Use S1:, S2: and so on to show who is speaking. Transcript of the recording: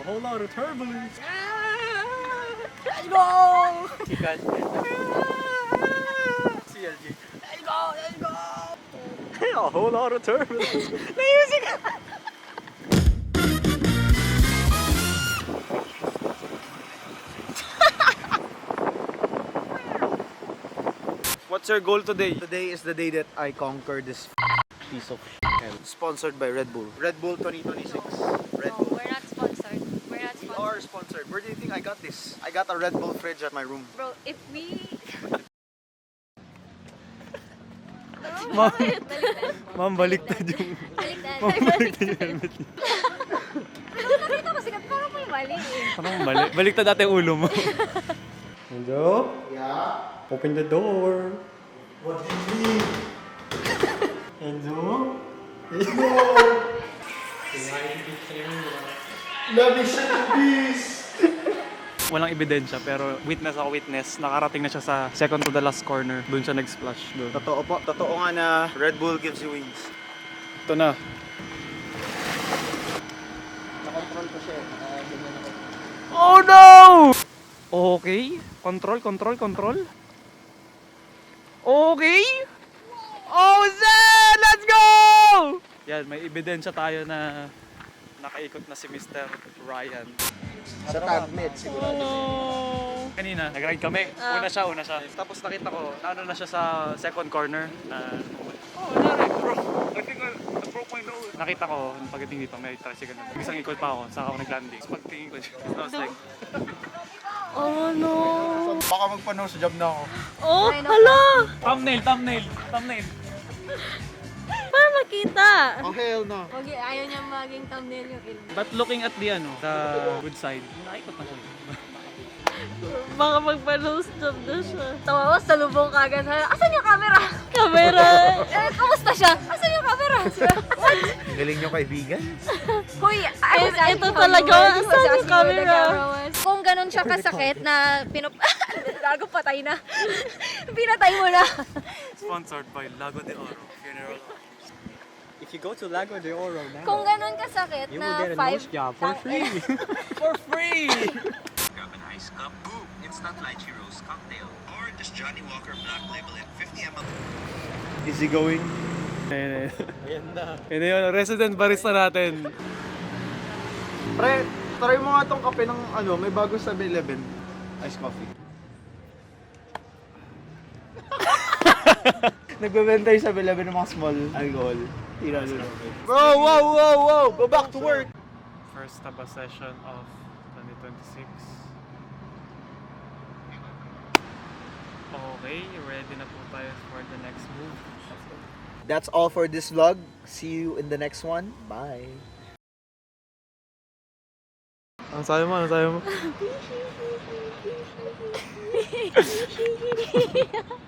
S1: whole lot of turbulence.
S2: Let's go!
S1: Sikat. CLG.
S2: Let's go! Let's go!
S1: A whole lot of turbulence. Music. What's your goal today?
S3: Today is the day that I conquer this piece of sponsored by Red Bull. Red Bull 2026. Red
S2: No,
S3: Bull.
S2: we're not sponsored. We're not
S3: We
S2: sponsored.
S3: are sponsored. Where do you think I got this? I got a Red Bull fridge at my room.
S2: Bro, if we...
S1: Ma'am,
S2: Baliktad.
S1: ma'am, baliktad yung...
S2: Baliktad.
S1: Ma'am, baliktad yung helmet niya.
S2: Nakita ko sikat, parang may mali eh.
S1: Parang baliktad dati yung ulo mo. Hello?
S3: Yeah?
S1: Open the door.
S3: What do you mean?
S1: Enzo?
S3: Let me shake the beast!
S1: Walang ebidensya pero witness. Nakarating na siya sa second to the last corner. Doon siya nag-splash doon.
S3: Totoo po. Totoo nga na Red Bull gives you wings.
S1: Ito na.
S3: Nakontrol ko siya. Ganyan ako.
S1: Oh no! Okay. Control. Okay. Oh, Zen! Let's go! Yan, may ebidensya tayo na nakaikot na si Mr. Ryan.
S3: Sa tagmet siguro.
S1: Kanina, nag-ride kami. Una siya. Tapos nakita ko, naano na siya sa second corner. Bro, I think I broke my nose. Nakita ko, pagdating dito, may tricycle na. Isang ikot pa ako, saka ako nag-landing. Tapos pagtingin ko, I was like,
S2: Oh no!
S3: Baka magpa-nose job na ako.
S2: Oh, hala!
S1: thumbnail.
S2: Para makita!
S3: Oh hell no.
S2: Wag, ayaw niya maging thumbnail yung ilm.
S1: but looking at the good side, nakikot na siya.
S2: Baka magpa-nose job na siya. Tawa ko, salubong kagad. Asan yung camera? Kumusta siya? Asan yung camera?
S3: Galing yung kaibigan.
S2: Hoy,
S4: ito talaga, asan yung camera?
S2: Kung ganun siya kasakit na gago patay na. Pinatay mo na.
S1: Sponsored by Lago de Oro Funeral Homes. If you go to Lago de Oro now,
S2: Kung ganun kasakit
S1: you will
S2: na
S1: get a
S2: 5
S1: nose job for free. For free!
S5: Grab an ice cup, boom, instant lychee rose cocktail. Or just Johnny Walker Black Label in 50 ml.
S3: Easy going.
S1: Ayan na. Yun na yun, resident barista natin.
S3: Pre, try mo nga tong kape ng may bago sa 7-Eleven. Iced coffee. Nagbebenta yung sa 7-Eleven ng mga small alcohol. Tira nyo lang. Bro, wow! Go back to work!
S1: First tapa session of 2026. Okay, ready na po tayo for the next move.
S3: That's all for this vlog. See you in the next one. Bye!
S1: Ang sayo mo?